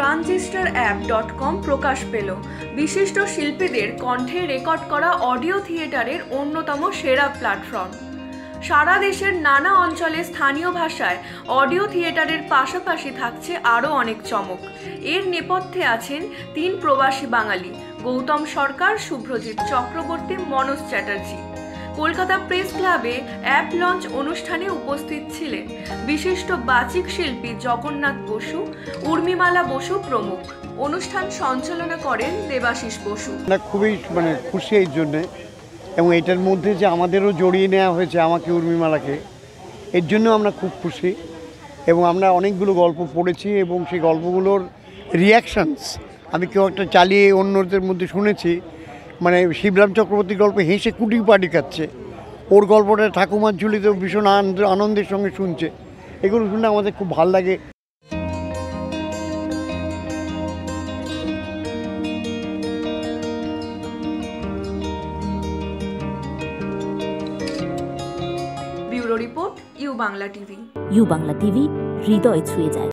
transistorApp.com প্রকাশ পেল বিশিষ্ট শিল্পীদের কণ্ঠে রেকর্ড করা অডিও থিয়েটারের অন্যতম সেরা প্ল্যাটফর্ম। সারা দেশের নানা অঞ্চলে স্থানীয় ভাষায় অডিও থিয়েটারের পাশাপাশি থাকছে আরও অনেক চমক। এর নেপথ্যে আছেন 3 প্রবাসী বাঙালি, গৌতম সরকার, শুভ্রজিৎ চক্রবর্তী, মনোজ চ্যাটার্জি। কলকাতা প্রেস ক্লাবে অ্যাপ লঞ্চ অনুষ্ঠানে উপস্থিত ছিলেন বিশিষ্ট বাচিক শিল্পী জগন্নাথ বসু, উর্মিমালা বসু প্রমুখ। অনুষ্ঠান সঞ্চালনা করেন দেবাশিস বসু। খুবই খুশি এই জন্যে, এবং এটার মধ্যে যে আমাদেরও জড়িয়ে নেওয়া হয়েছে আমাকে, উর্মিমালাকে, এর জন্য আমরা খুব খুশি। এবং আমরা অনেকগুলো গল্প পড়েছি এবং সেই গল্পগুলোর রিয়াকশানস আমি কেউ একটা চালিয়ে অন্যদের মধ্যে শুনেছি। শিবরাম চক্রবর্তীর গল্প হেসে কুটি পাটি খাচ্ছে, ওর গল্পটা ঠাকুমার ঝুলিতেও ভীষণ আনন্দের সঙ্গে শুনছে। এগুলো শুনে আমাদের খুব ভালো লাগে। Bureau report, U Bangla TV. U Bangla TV, হৃদয় ছুঁয়ে যায়।